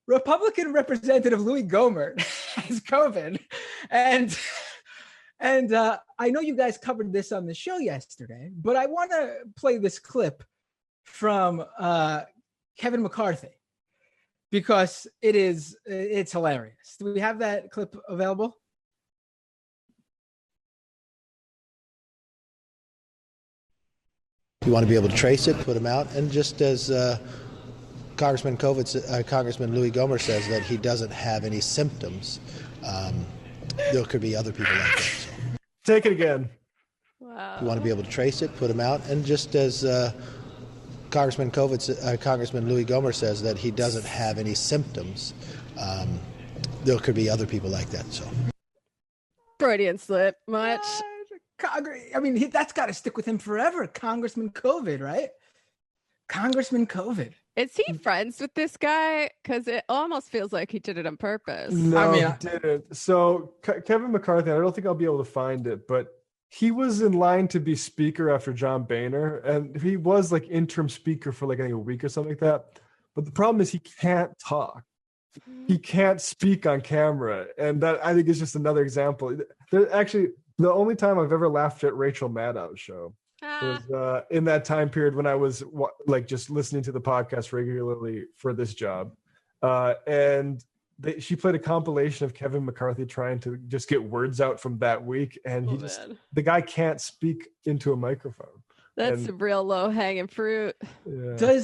Republican Representative Louie Gohmert has COVID, and I know you guys covered this on the show yesterday, but I want to play this clip from Kevin McCarthy because it's hilarious. Do we have that clip available? You want to be able to trace it, put them out, and just as Congressman Louie Gohmert says that he doesn't have any symptoms, there could be other people like that. So. Take it again. Wow. You want to be able to trace it, put them out, and just as Congressman Louie Gohmert says that he doesn't have any symptoms, there could be other people like that. So. Freudian slip, much. I mean, that's got to stick with him forever. Congressman COVID, right? Congressman COVID. Is he friends with this guy? Because it almost feels like he did it on purpose. No, he didn't. So Kevin McCarthy, I don't think I'll be able to find it, but he was in line to be speaker after John Boehner, and he was like interim speaker for like I think a week or something like that. But the problem is he can't talk. He can't speak on camera, and that I think is just another example. Actually, the only time I've ever laughed at Rachel Maddow's show was in that time period when I was like just listening to the podcast regularly for this job, and she played a compilation of Kevin McCarthy trying to just get words out from that week, and the guy can't speak into a microphone. That's some real low hanging fruit. Yeah.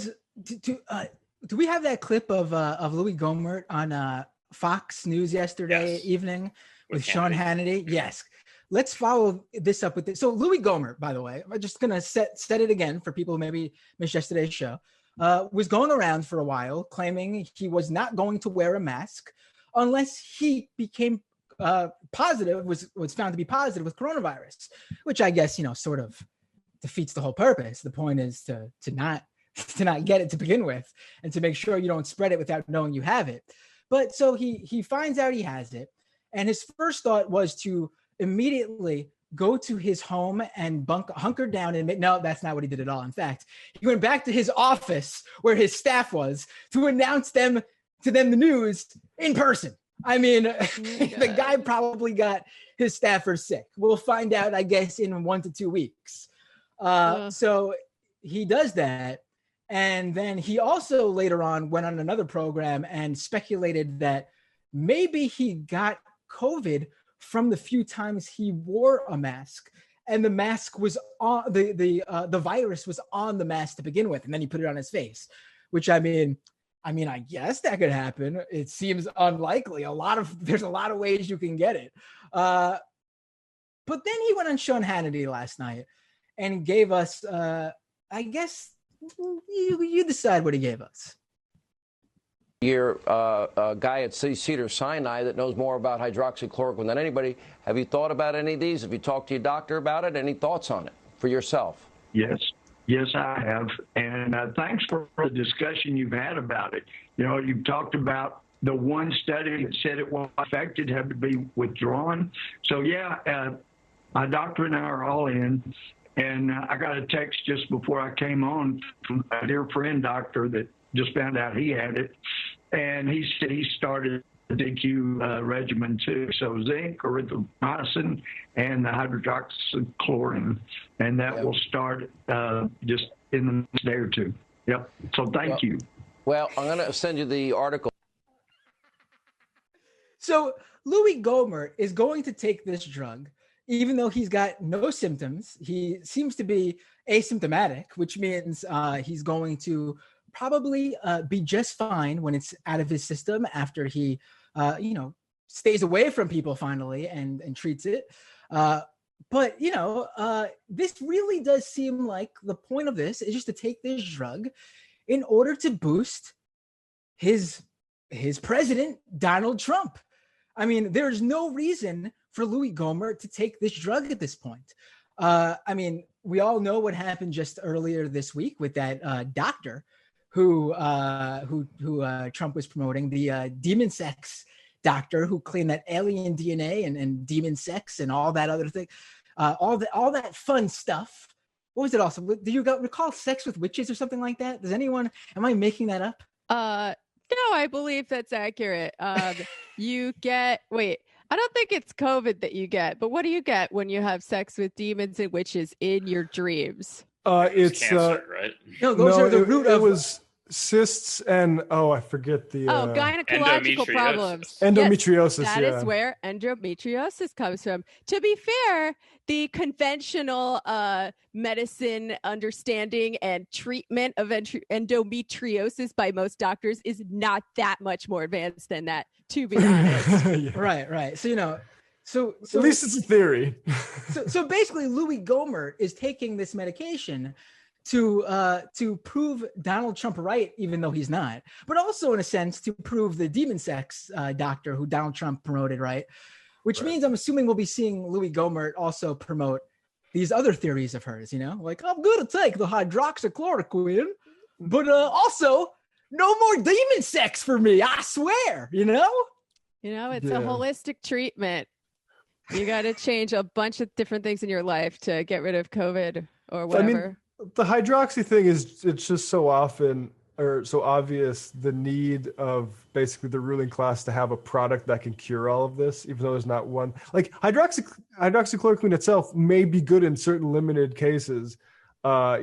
Do we have that clip of Louie Gohmert on Fox News yesterday evening with Sean Hannity? Yes. Let's follow this up with this. So Louie Gohmert, by the way, I'm just going to set it again for people who maybe missed yesterday's show, was going around for a while claiming he was not going to wear a mask unless he became positive, was found to be positive with coronavirus, which I guess, sort of defeats the whole purpose. The point is to not get it to begin with and to make sure you don't spread it without knowing you have it. But so he finds out he has it. And his first thought was to immediately go to his home and hunker down and no, that's not what he did at all. In fact, he went back to his office where his staff was to announce to them the news in person. I mean, the guy probably got his staffers sick. We'll find out, I guess, in 1 to 2 weeks. So he does that. And then he also later on went on another program and speculated that maybe he got COVID from the few times he wore a mask, and the mask was on the virus was on the mask to begin with, and then he put it on his face, which I mean, I guess that could happen. It seems unlikely. There's a lot of ways you can get it. But then he went on Sean Hannity last night and gave us, I guess you decide what he gave us. You're a guy at Cedar Sinai that knows more about hydroxychloroquine than anybody. Have you thought about any of these? Have you talked to your doctor about it? Any thoughts on it for yourself? Yes, I have. And thanks for the discussion you've had about it. You've talked about the one study that said it wasn't effective, had to be withdrawn. So, my doctor and I are all in. And I got a text just before I came on from a dear friend doctor that just found out he had it. And he said he started the DQ regimen too. So zinc, erythromycin, and the hydroxychloroquine. And that will start just in the next day or two. Yep. So thank you. Well, I'm going to send you the article. So Louie Gohmert is going to take this drug, even though he's got no symptoms. He seems to be asymptomatic, which means he's going to probably be just fine when it's out of his system after he, stays away from people finally and treats it. But this really does seem like the point of this is just to take this drug in order to boost his president, Donald Trump. I mean, there's no reason for Louie Gohmert to take this drug at this point. I mean, we all know what happened just earlier this week with that doctor who Trump was promoting, the demon sex doctor who claimed that alien DNA and demon sex and all that other thing, all that fun stuff what was it also? Do you recall sex with witches or something like that? Does anyone, am I making that up? No, I believe that's accurate. I don't think it's COVID that you get, but what do you get when you have sex with demons and witches in your dreams? It's cancer, right? No, those are the root of. It was cysts and I forget the gynecological problems. Endometriosis. Yes, that is where endometriosis comes from. To be fair, the conventional medicine understanding and treatment of endometriosis by most doctors is not that much more advanced than that, to be honest. Yeah. Right. So so at least it's a theory. so basically, Louie Gohmert is taking this medication to prove Donald Trump right, even though he's not, but also in a sense to prove the demon sex doctor who Donald Trump promoted right, which means I'm assuming we'll be seeing Louie Gohmert also promote these other theories of hers. Like I'm going to take the hydroxychloroquine, but also no more demon sex for me. I swear. It's a holistic treatment. You got to change a bunch of different things in your life to get rid of COVID or whatever. The hydroxy thing it's just so often or so obvious the need of basically the ruling class to have a product that can cure all of this, even though there's not one. Like hydroxychloroquine itself may be good in certain limited cases, like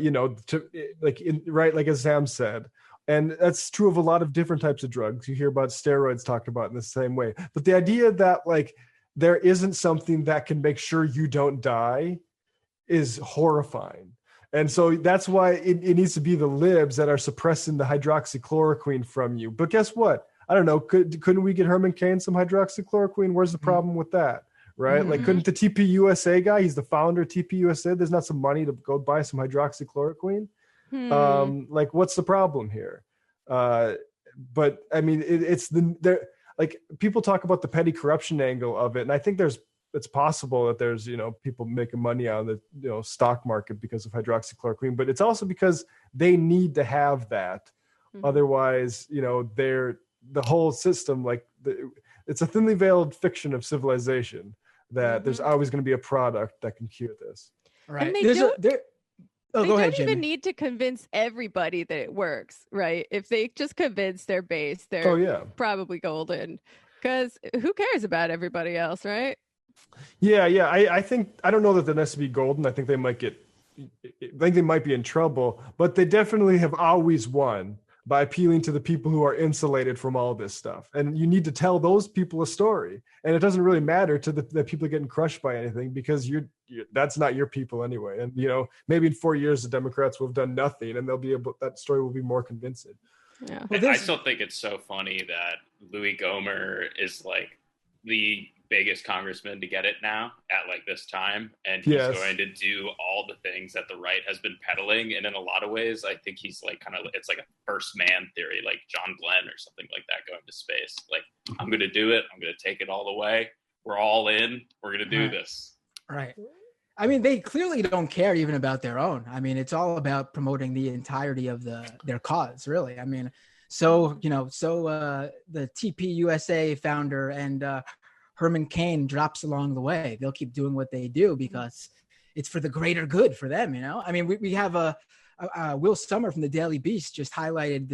as Sam said. And that's true of a lot of different types of drugs. You hear about steroids talked about in the same way. But the idea that there isn't something that can make sure you don't die is horrifying. And so that's why it needs to be the libs that are suppressing the hydroxychloroquine from you. But guess what? I don't know. Couldn't we get Herman Cain some hydroxychloroquine? Where's the problem with that? Right? Mm-hmm. Couldn't the TPUSA guy, he's the founder of TPUSA, there's not some money to go buy some hydroxychloroquine? What's the problem here? But I mean, people talk about the petty corruption angle of it. And I think it's possible that there's, people making money on the, stock market because of hydroxychloroquine, but it's also because they need to have that. Mm-hmm. Otherwise, the whole system, it's a thinly veiled fiction of civilization that there's always going to be a product that can cure this. Right. And they don't even need to convince everybody that it works, right? If they just convince their base, they're probably golden. Because who cares about everybody else, right? Yeah. I think, I don't know that they necessarily be golden. I think they might be in trouble, but they definitely have always won by appealing to the people who are insulated from all this stuff. And you need to tell those people a story. And it doesn't really matter to the people getting crushed by anything because that's not your people anyway. And, maybe in 4 years, the Democrats will have done nothing and that story will be more convincing. Yeah. I still think it's so funny that Louie Gohmert is the biggest congressman to get it now at this time, and he's going to do all the things that the right has been peddling, and in a lot of ways I think he's it's like a first man theory, like John Glenn or something like that going to space. I'm going to do it, I'm going to take it all the way, we're all in, we're going to do this. Right. I mean, they clearly don't care even about their own. I mean, it's all about promoting the entirety of their cause, really. I mean, the TPUSA founder and Herman Cain drops along the way. They'll keep doing what they do because it's for the greater good for them, I mean, we have Will Sommer from the Daily Beast just highlighted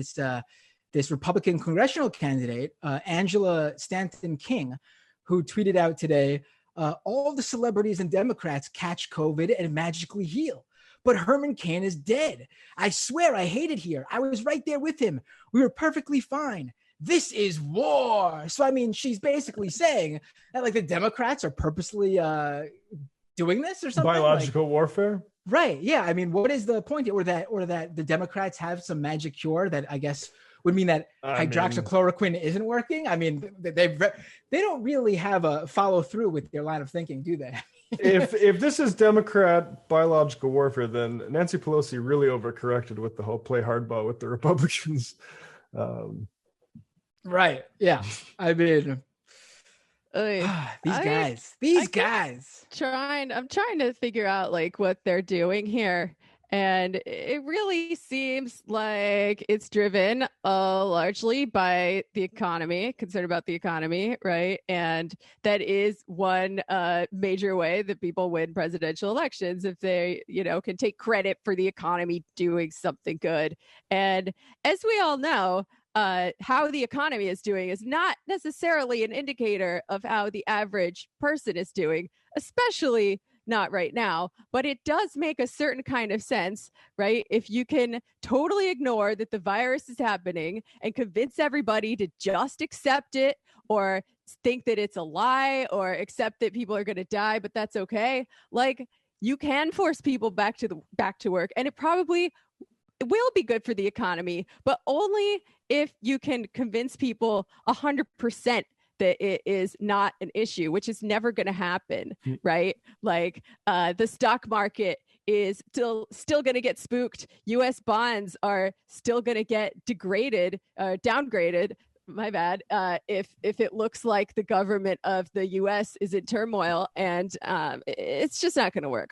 this Republican congressional candidate, Angela Stanton King, who tweeted out today, all the celebrities and Democrats catch COVID and magically heal. But Herman Cain is dead. I swear I hate it here. I was right there with him. We were perfectly fine. This is war. So, I mean, she's basically saying that the Democrats are purposely doing this or something. Biological warfare. Right. Yeah. I mean, what is the point? Or that the Democrats have some magic cure that I guess would mean that hydroxychloroquine isn't working. I mean, they don't really have a follow through with their line of thinking, do they? if this is Democrat biological warfare, then Nancy Pelosi really overcorrected with the whole play hardball with the Republicans. Right. Yeah. I mean, these guys. I'm trying to figure out what they're doing here. And it really seems like it's driven largely by the economy, concern about the economy, right? And that is one major way that people win presidential elections, if they, can take credit for the economy doing something good. And as we all know, how the economy is doing is not necessarily an indicator of how the average person is doing, especially not right now, but it does make a certain kind of sense, right? If you can totally ignore that the virus is happening and convince everybody to just accept it or think that it's a lie or accept that people are going to die, but that's okay. Like, you can force people back to work, and it probably will be good for the economy, but only if you can convince people 100% that it is not an issue, which is never going to happen, right? Like the stock market is still going to get spooked. U.S. bonds are still going to get downgraded. My bad. If it looks like the government of the U.S. is in turmoil, and it's just not going to work.